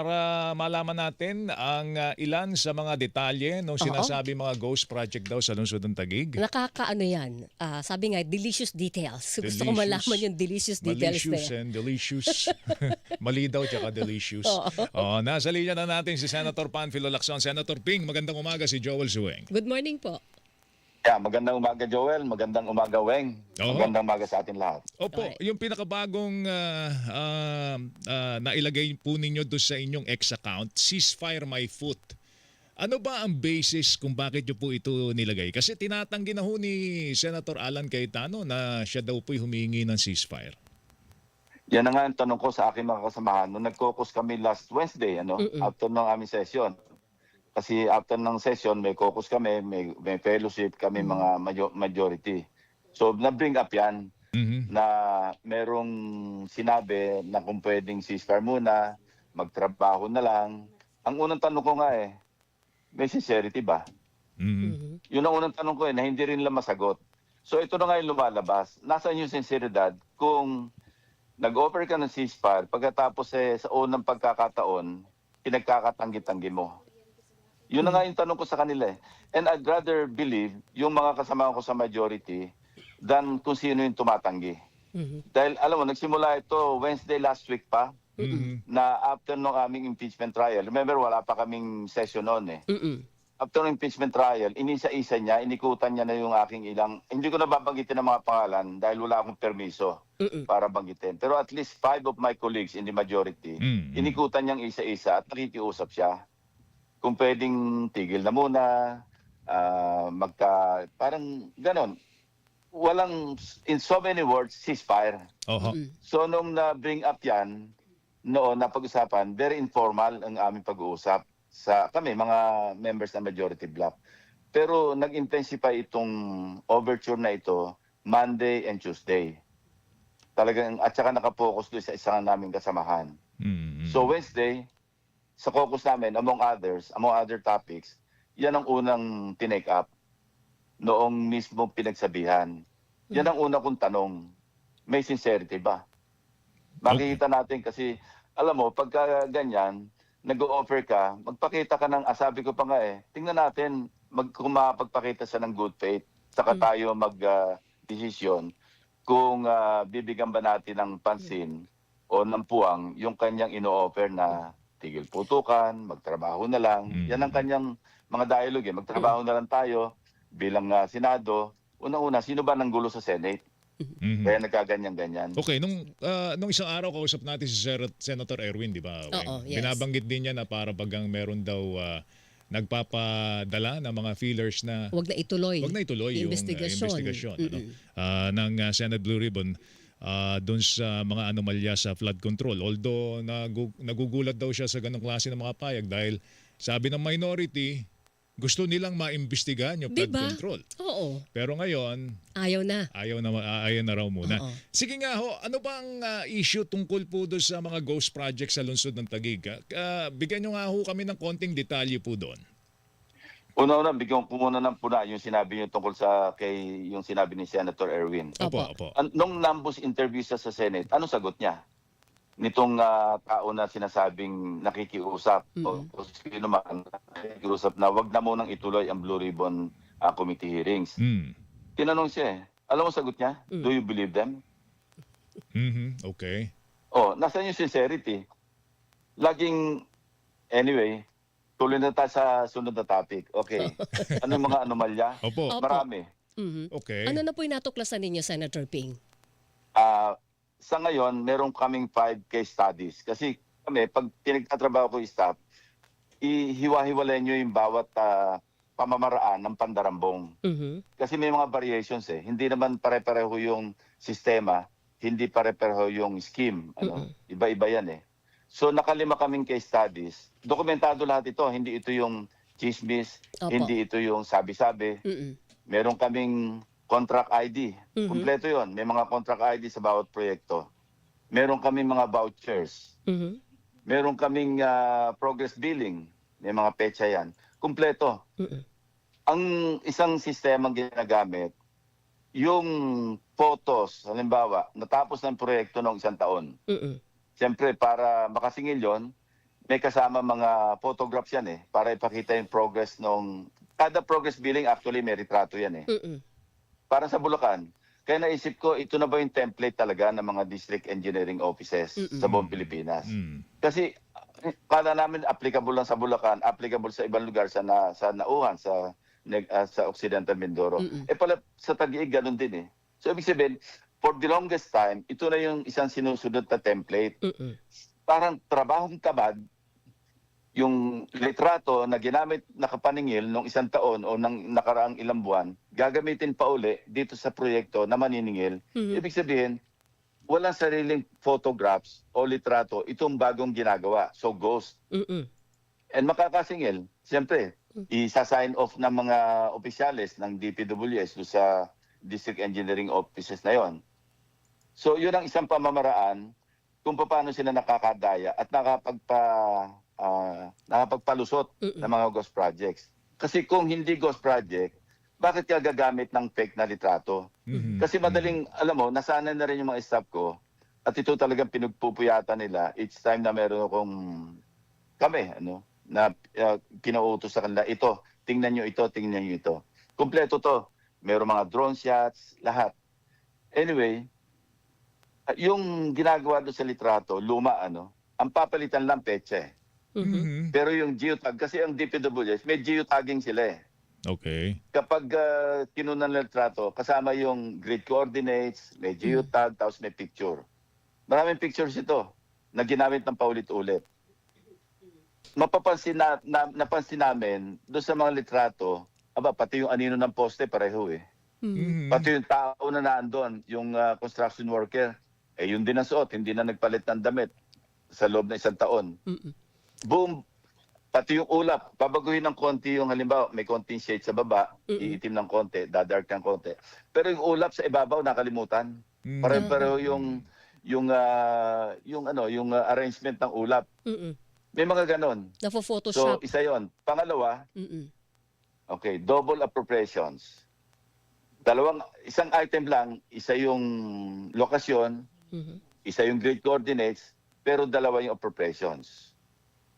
Para malaman natin ang ilan sa mga detalye ng Oo. sinasabi mga ghost project daw sa lungsod ng Taguig. Nakakaano yan, sabi nga, delicious details. Gusto ko malaman Delicious, yung delicious details na malicious yan. and delicious. Mali daw tsaka delicious. Oo. Nasa linya na natin si Senator Panfilo Lacson. Senator Ping, magandang umaga, si Joel Sueng. Good morning po. Magandang umaga Joel, magandang umaga Weng, Oo. magandang umaga sa atin lahat. Opo, Alright. yung pinakabagong nailagay po ninyo doon sa inyong X account, Ceasefire My Foot. Ano ba ang basis kung bakit nyo po ito nilagay? Kasi tinatanggi na ho ni Senator Alan Cayetano na siya daw po'y humingi ng ceasefire. Yan na nga ang tanong ko sa aking mga kasamahan. Nung nag-caucus kami last Wednesday, after ng aming session. Kasi after ng session, may caucus kami, may fellowship kami mga majority. So na-bring up yan na merong sinabi na kung pwedeng ceasefire muna, magtrabaho na lang. Ang unang tanong ko nga may sincerity ba? Yun ang unang tanong ko na hindi rin lang masagot. So ito na nga yung lumalabas. Nasaan yung sinceridad kung nag-offer ka ng ceasefire, pagkatapos sa unang pagkakataon, pinagkakatanggi-tanggi mo. Yun na nga yung tanong ko sa kanila And I'd rather believe yung mga kasama ko sa majority than kung sino yung tumatanggi. Dahil alam mo, nagsimula ito Wednesday last week pa na after ng aming impeachment trial. Remember, wala pa kaming session noon After ng impeachment trial, inisa-isa niya, inikutan niya na yung aking ilang, hindi ko na babanggitin ang mga pangalan dahil wala akong permiso para banggitin. Pero at least 5 of my colleagues in the majority, inikutan niyang isa-isa at nakikiusap siya. Kung pwedeng tigil na muna, parang ganon. Walang, in so many words, ceasefire. So nung na-bring up yan, noon napag-usapan, very informal ang aming pag-uusap sa kami, mga members ng majority bloc. Pero nag-intensify itong overture na ito Monday and Tuesday. Talagang, at saka nakapokus doon sa isang naming kasamahan. So Wednesday, sa caucus namin, among other topics, yan ang unang tinake up noong mismo pinagsabihan. Yan ang unang kong tanong, may sincerity ba? Makikita natin kasi, alam mo, pagka ganyan, nag-o-offer ka, magpakita ka ng, sabi ko pa nga tingnan natin, kung makapagpakita siya ng good faith, saka tayo mag-desisyon kung bibigyan ba natin ng pansin o ng puwang yung kanyang ino-offer na tigil putukan, magtrabaho na lang. Yan ang kanyang mga dialogue magtrabaho na lang tayo bilang Senado. Una-una, sino ba nanggulo sa Senate? Kaya nagkaganyan-ganyan. Okay, nung isang araw kausap natin si Senator Erwin, di ba? Oo, yes. Binabanggit din niya na para bagang meron daw nagpapadala ng mga feelers na Wag na ituloy. yung Investigasyon. investigasyon ng Senate Blue Ribbon doon sa mga anomalya sa flood control. Although nagugulat daw siya sa ganong klase ng mga payag dahil sabi ng minority, gusto nilang maimbestigahan yung flood Diba? control. Oo. Pero ngayon, Ayaw na. ayaw na raw muna. Oo. Sige nga ho, ano bang issue tungkol po doon sa mga ghost projects sa lungsod ng Taguig? Bigyan nyo nga ho kami ng konting detalye po doon. Una-una, bigyan ko muna ng puna yung sinabi niyo tungkol yung sinabi ni Senator Erwin. Opo. Nung nambus interview siya sa Senate, ano sagot niya? Nitong tao na sinasabing nakikiusap o sino man nakikiusap na wag na munang ituloy ang Blue Ribbon Committee hearings. Tinanong siya Alam mo sagot niya? Do you believe them? Okay. Nasaan yung sincerity? Anyway, tuloy na tayo sa sunod na topic. Okay. Ano yung mga anomalya? Opo. Marami. Okay. Ano na po yung natuklasan ninyo, Senator Ping? Sa ngayon, meron kaming 5 case studies. Kasi kami, pag pinagtatrabaho ko yung staff, ihiwa-hiwalay nyo yung bawat pamamaraan ng pandarambong. Kasi may mga variations Hindi naman pare-pareho yung sistema, hindi pare-pareho yung scheme. Iba-iba yan So nakalima kaming case studies. Dokumentado lahat ito. Hindi ito yung chismis, hindi ito yung sabi-sabi. Meron kaming contract ID. Kompleto yon. May mga contract ID sa bawat proyekto. Meron kaming mga vouchers. Meron kaming progress billing. May mga petsa yan. Kompleto. Ang isang sistemang ginagamit, yung photos, halimbawa, natapos ng proyekto ng isang taon. Siyempre, para makasingil yon, may kasama mga photographs yan para ipakita yung progress kada progress billing actually may retrato yan Para sa Bulacan. Kaya naisip ko, ito na ba yung template talaga ng mga district engineering offices sa buong Pilipinas? Kasi kala namin applicable lang sa Bulacan, applicable sa ibang lugar sa Nauhan, sa Occidental Mindoro. Pala sa Taguig ganun din So ibig sabihin, for the longest time, ito na yung isang sinusunod na template. Parang trabahong tamad, yung litrato na ginamit nakapaningil nung isang taon o nang nakaraang ilang buwan, gagamitin pa uli dito sa proyekto na maniningil. Ibig sabihin, walang sariling photographs o litrato itong bagong ginagawa. So ghost. And makakasingil, siyempre, isa-sign off ng mga opisyales ng DPWS do sa district engineering offices na yon. So yun ang isang pamamaraan kung paano sila nakakadaya at nakapagpalusot ng mga ghost projects. Kasi kung hindi ghost project, bakit ka gagamit ng fake na litrato? Kasi madaling, alam mo, nasanay na rin yung mga staff ko at ito talagang pinagpupuyatan nila each time na meron akong na pinauutos sa kanila, tingnan nyo ito. Kompleto to. Meron mga drone shots, lahat. Anyway, yung ginagawa doon sa litrato, luma ang papalitan lang petsa Pero yung geotag, kasi ang DPWS, may geotagging sila Okay. Kapag kinunan ng litrato, kasama yung grid coordinates, may geotag, tapos may picture. Maraming pictures ito na ginamit ng paulit-ulit. Napansin namin doon sa mga litrato, pati yung anino ng poste pareho Pati yung tao na naandun, yung construction worker, yun din ang suot, hindi na nagpalit ng damit sa loob na isang taon. Boom! Pati yung ulap, babaguhin ng konti yung halimbawa, may konting shade sa baba, iitim ng konti, dadark ng konti. Pero yung ulap sa ibabaw, nakalimutan. Pareho yung arrangement ng ulap. May mga ganon. So, Nafo-photoshop. isa yon. Pangalawa, double appropriations. Isang item lang, isa yung lokasyon, isa yung grid coordinates, pero dalawa yung appropriations.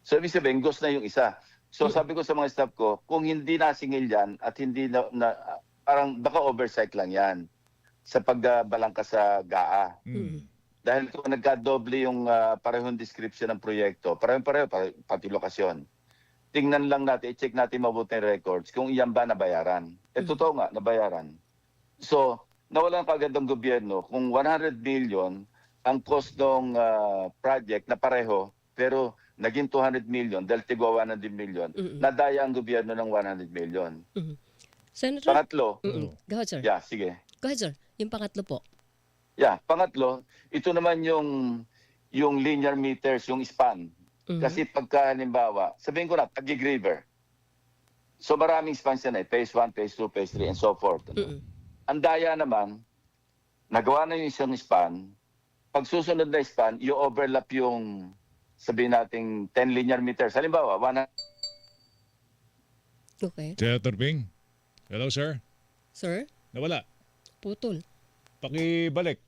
So, ibig sabihin, ghost na yung isa. So, sabi ko sa mga staff ko, kung hindi nasingil yan at hindi parang baka oversight lang yan sa pagbalangka sa GAA. Dahil kung nagka-doble yung parehong description ng proyekto, pareho-pareho, pati lokasyon. Tingnan lang natin, i-check natin mabuti yung records kung iyan ba nabayaran. Totoo nga, nabayaran. So, nawalan kagad ng gobyerno kung 100 million ang cost ng project na pareho, pero naging 200 million dahil tigwa 100 million, nadaya ang gobyerno ng 100 million. Senator? Pangatlo. Go ahead, sir. Yeah, sige. Go ahead, sir. Yung pangatlo po. Yeah, pangatlo, ito naman yung linear meters, yung span. Kasi pagka halimbawa, sabihin ko na, Taguig River. So maraming spans yan phase 1, phase 2, phase 3, and so forth. Ang daya naman, nagawa na yung isang span, pag susunod na span, i-overlap yung, sabihin nating 10 linear meters. Halimbawa, Okay. Senator Ping. Hello, sir. Sir? Nawala. Putol. Pakibalik.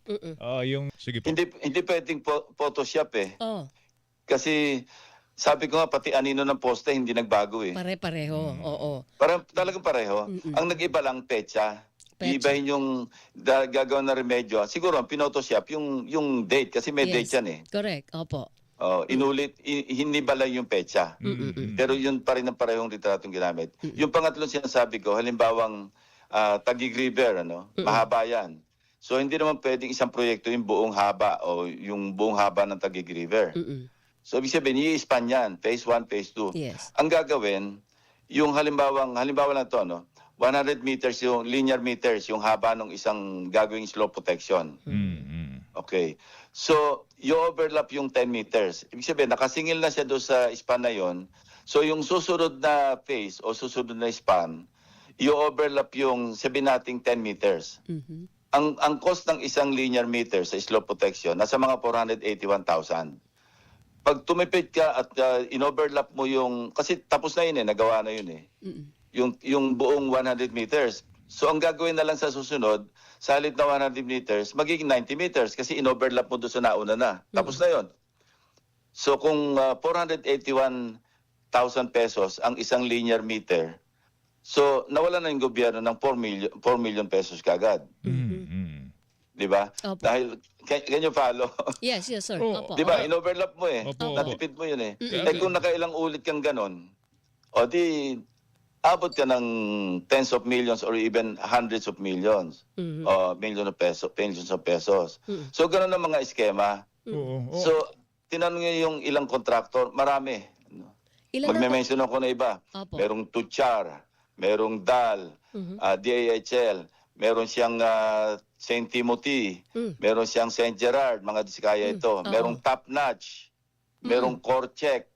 Sige po. Hindi pwedeng Photoshop Oh, Kasi sabi ko nga, pati anino ng poste hindi nagbago pare-pareho. Oo. Talagang pareho. Ang nag-iba lang petsa. Iibahin yung gagawin na remedyo. Siguro ang pinotoshop yung date kasi may date yan Correct. Opo. Inulit, hindi ba lang yung petsa. Pero yun pa rin ang parehong litratong ginamit. Yung pangatlong sinasabi ko, halimbawang Taguig River, mahaba yan. So hindi naman pwedeng isang proyekto yung buong haba o yung buong haba ng Taguig River. So ibig sabihin, i-span yan, phase 1, phase 2. Yes. Ang gagawin, yung halimbawa lang to, 100 meters yung linear meters, yung haba ng isang gagawing slope protection. Okay. So, i-overlap yung 10 meters. Ibig sabihin, nakasingil na siya doon sa span na yon. So, yung susunod na phase o susunod na span, i-overlap yung sabihin nating 10 meters. Ang cost ng isang linear meter sa slope protection, nasa mga 481,000. Pag tumipid ka at in-overlap mo yung, kasi tapos na yun nagawa na yun yung buong 100 meters. So ang gagawin na lang sa susunod, sa halip na 100 meters, magiging 90 meters kasi in-overlap mo doon sa nauna na. Tapos na yun. So kung 481,000 pesos ang isang linear meter, so nawala na yung gobyerno ng 4 million pesos kagad. Di ba? Opo. Dahil, can you follow? Yes, sir. Oo. Opo. Di ba? In-overlap mo eh. Opo, opo. Natipid mo yun eh. Mm-mm. Eh kung nakailang ulit kang ganon, o di abot ka ng tens of millions or even hundreds of millions. O millions of pesos. So ganon ang mga eskema. Oo. So tinanong niyo yung ilang contractor, marami. Ilan na po? Magme-mention ako na iba. Opo. Merong Tuchar, merong DAL, DAHL, meron siyang St. Timothy, meron siyang St. Gerard, mga diskaya ito. Merong Top Notch, merong Corcheck.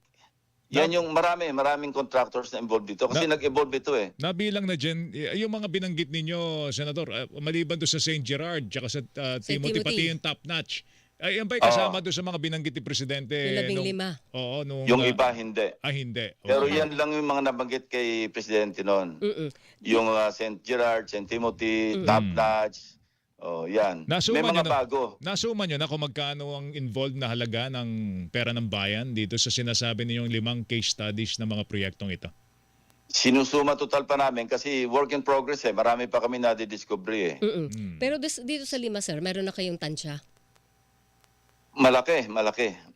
Yan yung maraming contractors na involved dito. Kasi nag-evolve ito eh. Nabilang na dyan, yung mga binanggit ninyo, Senador, maliban doon sa St. Gerard, tsaka sa Timothy, pati yung Top Notch. Ay, yan ba'y kasama doon sa mga binanggit ni Presidente? Yung 15. Oo, nung... Yung iba, hindi. hindi. Pero yan lang yung mga nabanggit kay Presidente noon. Yung St. Gerard, St. Timothy, Top Notch. Oh, yan. May mga bago. Nasuma nyo na kung magkano ang involved na halaga ng pera ng bayan dito sa sinasabi ninyong 5 case studies ng mga proyektong ito? Sinusuma total pa namin kasi work in progress eh. Marami pa kami nadidiscovery eh. Pero dito sa 5, sir, meron na kayong tansya? Malaki.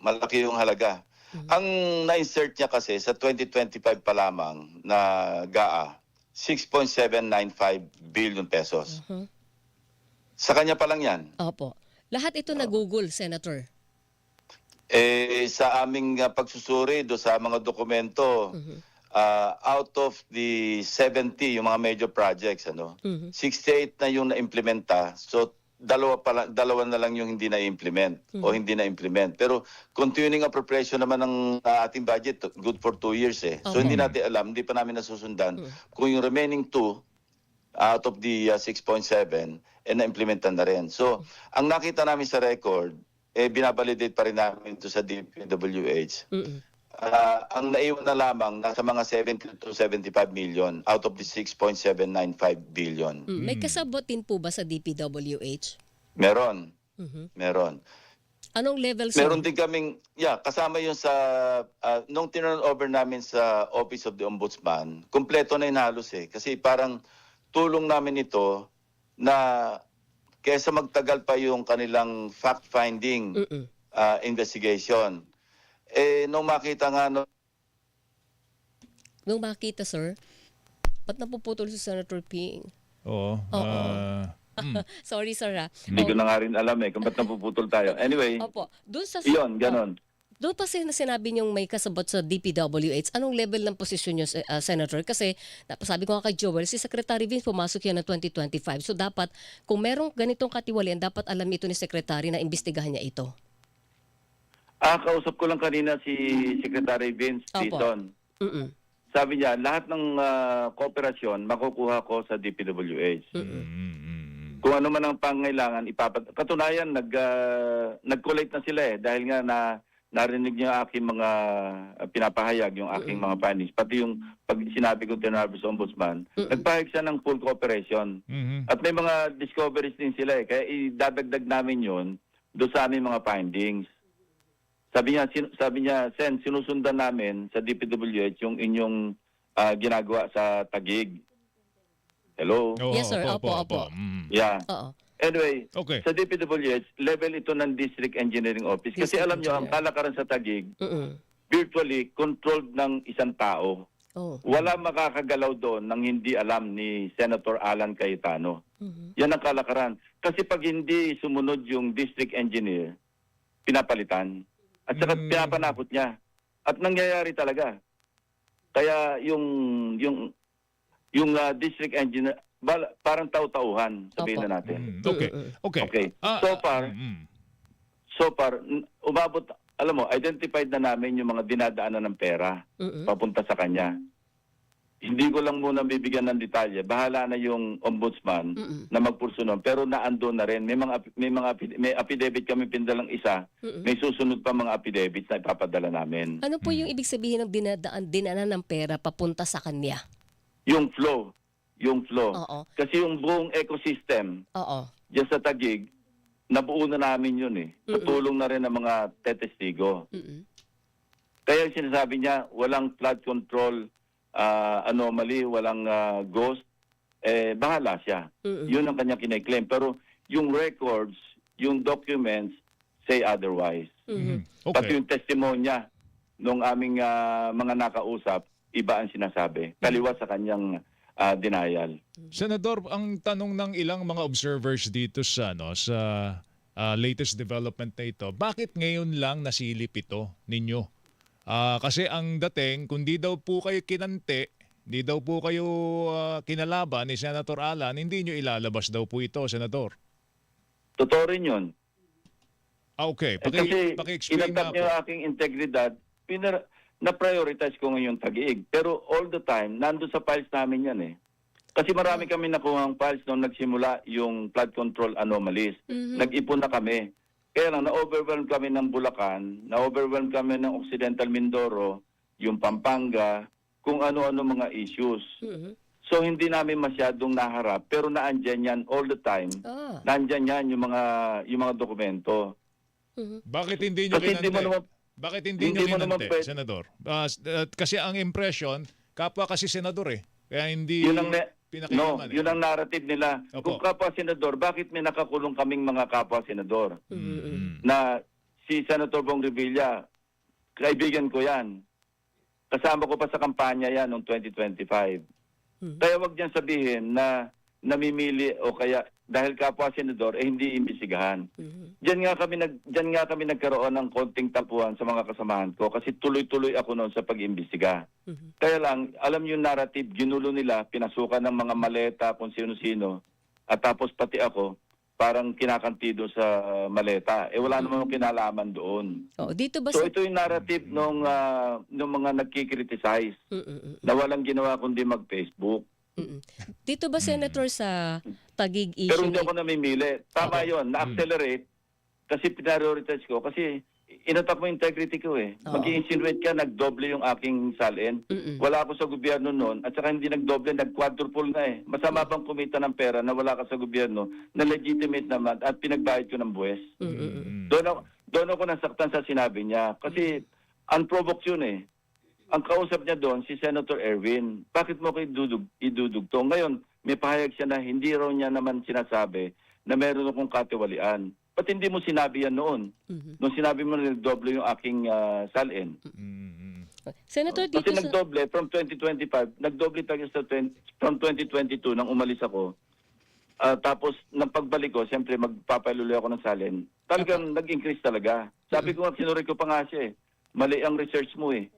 Malaki yung halaga. Ang na-insert niya kasi sa 2025 pa lamang na GAA, 6.795 billion pesos. Sa kanya pa lang yan. Opo. Lahat ito na Google, Senator. Sa aming pagsusuri do sa mga dokumento, out of the 70, yung mga major projects, 68 na yung na-implementa. So, dalawa na lang yung hindi na-implement o hindi na-implement. Pero continuing appropriation naman ng ating budget, good for 2 years eh. So, hindi natin alam, hindi pa namin nasusundan kung yung remaining 2 out of the 6.7 na-implementan na rin. So, ang nakita namin sa record, binabalidate pa rin namin ito sa DPWH. Ang naiwan na lamang, nasa mga 70 to 75 million out of the 6.795 billion. May kasabot din po ba sa DPWH? Meron. Anong level, sir? Meron din kaming, kasama yun sa, nung tinurn over namin sa Office of the Ombudsman, kumpleto na yun halos eh. Kasi parang tulong namin ito na kaysa magtagal pa yung kanilang fact-finding investigation. Nung makita nga... Nung makita, sir, ba't napuputol si Senator Ping? Oo. Sorry, sir. Hindi ko na nga rin alam kung ba't napuputol tayo. Anyway, Opo. Doon sa yun, ganon. Doon pa sinabi niyong may kasabot sa DPWH, anong level ng posisyon niyo, Senator? Kasi sabi ko nga kay Joel, si Secretary Vince pumasok yan ng 2025. So dapat, kung merong ganitong katiwalian, dapat alam ito ni Secretary na imbestigahan niya ito. Kausap ko lang kanina si Secretary Vince Dizon. Sabi niya, lahat ng kooperasyon makukuha ko sa DPWH. Kung ano man ang pangailangan, katunayan, nag-collate na sila dahil nga narinig niya aking mga pinapahayag, yung aking mga findings. Pati yung pag sinabi ko tinarbo sa Ombudsman, nagpahayag siya ng full cooperation. At may mga discoveries din sila kaya idadagdag namin yun doon sa aming mga findings. Sabi niya, Sen, sinusundan namin sa DPWH yung inyong ginagawa sa Taguig. Hello? Yes, sir. Opo. Yeah. Oo. Anyway, Okay. sa DPWH, level ito ng District Engineering Office. Kasi District alam nyo, ang kalakaran sa Taguig, virtually controlled ng isang tao. Wala makakagalaw doon nang hindi alam ni Senator Alan Cayetano. Yan ang kalakaran. Kasi pag hindi sumunod yung district engineer, pinapalitan. At saka pinapanakot niya. At nangyayari talaga. Kaya yung district engineer, parang tau-tauhan, sabihin na natin. Okay. So far, umabot, alam mo, identified na namin yung mga dinadaanan ng pera papunta sa kanya. Hindi ko lang muna bibigyan ng detalye. Bahala na yung ombudsman na magpursunon. Pero naandun na rin. May affidavit kami pindalang isa. May susunod pa mga affidavits na ipapadala namin. Ano po yung ibig sabihin ng dinaanan ng pera papunta sa kanya? Yung flow. Oo. Kasi yung buong ecosystem diyan sa Taguig, nabuo na namin yun Sa tulong na rin ng mga tetestigo. Kaya sinasabi niya, walang flood control anomaly, walang ghost, bahala siya. Yun ang kanya kiniklaim. Pero yung records, yung documents, say otherwise. Pati Okay. yung testimonya nung aming mga nakausap, iba ang sinasabi. Kaliwa sa kanyang denial. Senador, ang tanong ng ilang mga observers dito sa latest development na ito, bakit ngayon lang nasilip ito ninyo? Kasi ang dating, kung di daw po kayo kinante, di daw po kayo kinalaban ni Senator Alan, hindi nyo ilalabas daw po ito, Senador. Totoo rin yun. Okay, Kasi paki-explain inatap nga niyo po. ang aking integridad, na-prioritize ko ngayon tag-iig. Pero all the time, nando sa files namin yan eh. Kasi marami kami nakuhang files nung nagsimula yung flood control anomalies. Nag-ipon na kami. Kaya lang, na-overwhelm kami ng Bulacan, na-overwhelm kami ng Occidental Mindoro, yung Pampanga, kung ano-ano mga issues. So hindi namin masyadong naharap, pero naandyan yan all the time. Naandyan yan yung mga dokumento. Bakit hindi nyo Kasi hindi mo kinante? naman, Bakit hindi hindi nyo mo naman kinante, pwede- Senador? Kasi ang impression, kapwa kasi Senador eh. Kaya hindi yun ang pinakialaman eh. yun ang narrative nila. Opo. Kung kapwa senador, bakit may nakakulong kaming mga kapwa senador? Mm. Na si Senator Bong Revilla, kaibigan ko yan. Kasama ko pa sa kampanya yan noong 2025. Kaya wag niyan sabihin na namimili o kaya dahil kapwa senador hindi imbisigahan. Diyan nga kami nagkaroon ng konting tapuan sa mga kasamahan ko kasi tuloy-tuloy ako noon sa pag-imbestiga. Kaya lang, alam yung narrative, ginulo nila, pinasukan ng mga maleta kung sino-sino at tapos pati ako parang kinakantido sa maleta. Wala namang kinalaman doon. Dito ba So ito yung narrative nung mga nagkikriticize na walang ginawa kundi mag-Facebook. Dito ba, Senator, sa Taguig Pero issue hindi ako namimili. Tama yon, na-accelerate kasi prioritize ko kasi inatak mo yung integrity ko eh. Mag-i-insinuate ka, nagdoble yung aking salin. Wala ako sa gobyerno noon at saka hindi nagdoble, nag-quadruple na eh. Masama bang kumita ng pera na wala ka sa gobyerno na legitimate naman at pinagbayad ko ng buwes. Doon ako nasaktan sa sinabi niya kasi unprovoked yun eh. Ang kausap niya doon, si Senator Erwin, bakit mo ko idudugtong? Ngayon, may pahayag siya na hindi raw niya naman sinasabi na meron akong katiwalian. Ba't hindi mo sinabi yan noon? Nung sinabi mo na nagdoble yung aking salin. Senator, dito Kasi sa... nagdoble from 2025, nagdoble tayo from 2022 nang umalis ako. Tapos, nang pagbalik ko, siyempre magpapaluloy ako ng salin. Talagang nag-increase talaga. Sabi ko nga, sinuri ko pa nga siya eh. Mali ang research mo eh.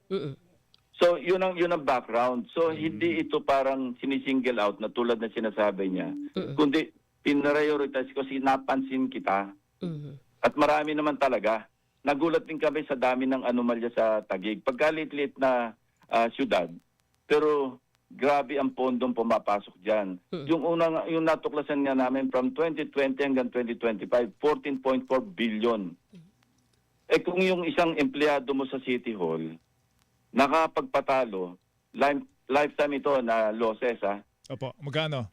So, yun ang background. So, hindi ito parang sinisingle out na tulad na sinasabi niya. Kundi, pinarioritize ko, napansin kita. At marami naman talaga. Nagulat din kami sa dami ng anomalya sa Taguig. Pagkalit-lit na syudad. Pero, grabe ang pondong pumapasok dyan. Yung natuklasan nga namin from 2020 hanggang 2025, 14.4 billion. Kung yung isang empleyado mo sa City Hall, nakapagpatalo, lifetime ito na losses Opo, magkano?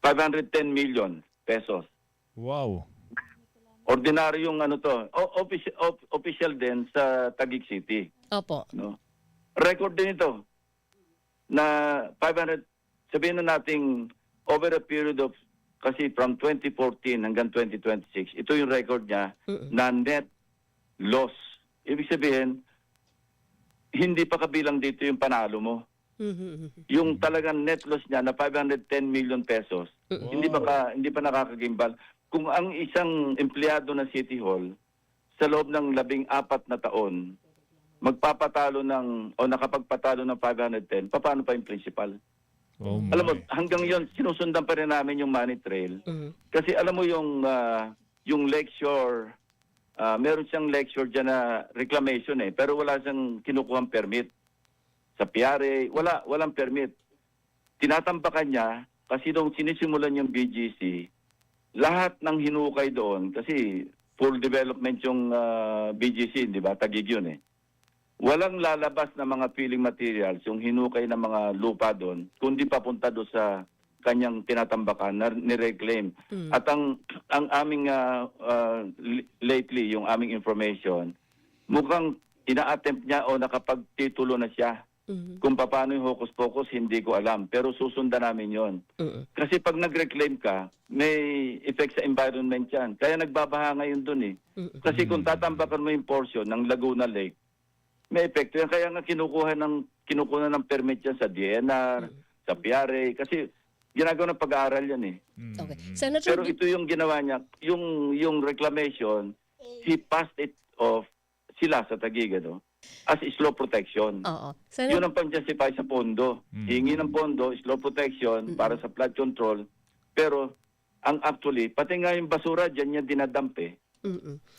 510 million pesos. Wow. Ordinaryong official din sa Taguig City. Opo. No? Record din ito na 500, sabihin na nating over a period of, kasi from 2014 hanggang 2026, ito yung record niya na net loss. Ibig sabihin, hindi pa kabilang dito yung panalo mo. Yung talagang net loss niya na 510 million pesos, hindi pa nakakagimbal. Kung ang isang empleyado ng City Hall sa loob ng 14 na taon magpapatalo o nakapagpatalo ng 510, paano pa yung principal? Oh my. Alam mo, hanggang yon sinusundan pa rin namin yung money trail. Kasi alam mo yung Lakeshore, meron siyang Lakeshore dyan na reclamation eh, pero wala siyang kinukuhang permit. Sa PRA, walang permit. Tinatambakan niya kasi nung sinisimulan yung BGC, lahat ng hinukay doon, kasi full development yung BGC, di ba? Taguig yun eh. Walang lalabas na mga filling materials, yung hinukay ng mga lupa doon, kundi papunta doon sa kanyang tinatambakan na nireclaim. At ang aming lately, yung aming information, mukhang ina-attempt niya o nakapagtitulo na siya. Kung paano yung hocus pocus, hindi ko alam. Pero susundan namin yon. Kasi pag nag-reclaim ka, may effect sa environment yan. Kaya nagbabaha ngayon dun eh. Kasi kung tatambakan mo yung portion ng Laguna Lake, may epekto yan. Kaya nga kinukuha ng permit yan sa DNR, sa PRA. Kasi ginagawa ng pag-aaral yan eh. Okay. Senator, Pero ito yung ginawa niya, yung reclamation, he passed it off sila sa Taguig, no? As slow protection. oo. Yun ang pang-justify sa pondo. Hingi ng pondo, slow protection para sa flood control. Pero ang actually, pati nga yung basura dyan niya dinadump eh.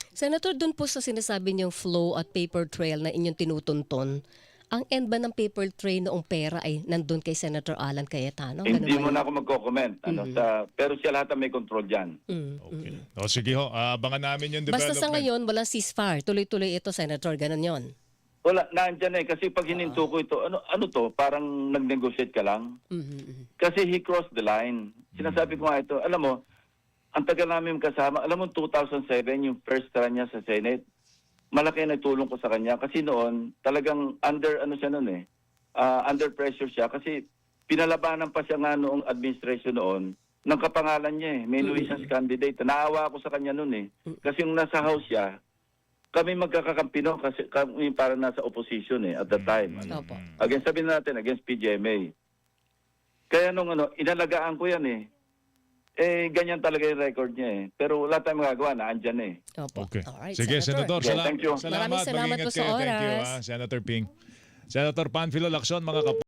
Senator, dun po sa sinasabi niyong flow at paper trail na inyong tinutunton, ang end ba ng paper trail noong pera ay nandun kay Senator Alan Cayetano? Ganun Hindi ba mo yun? na ako magko-comment. Pero siya lahat ang may control dyan. Okay. O sige ho, abangan namin yung Basta development. sa ngayon, walang ceasefire. Tuloy-tuloy ito, Senator. Ganun yon. Wala, naandyan eh. Kasi pag hininto ko ito, ano to? Parang nag-negotiate ka lang. Kasi he crossed the line. Sinasabi ko nga ito, alam mo, ang tagal namin kasama, alam mo 2007, yung first run niya sa Senate, malaki na tulong ko sa kanya. Kasi noon, talagang under pressure siya. Kasi pinalabanan pa siya nga noong administration noon, ng kapangalan niya eh. May nuisance candidate. Naawa ako sa kanya noon eh. Kasi yung nasa house siya, kami magkakakampi no kasi kami para nasa opposition eh at that time. Opo. Sabihin natin against PGMA. Kaya nung inalagaan ko yan eh. Ganyan talaga yung record niya eh. Pero wala tayong magagawa na andyan eh. Opo. Okay. Alright, Sige, Senator. Yeah, thank you. Salamat. Maraming salamat Mag-ingat po sa kayo. Thank you, oras. Senator Ping. Senator Panfilo Lacson, mga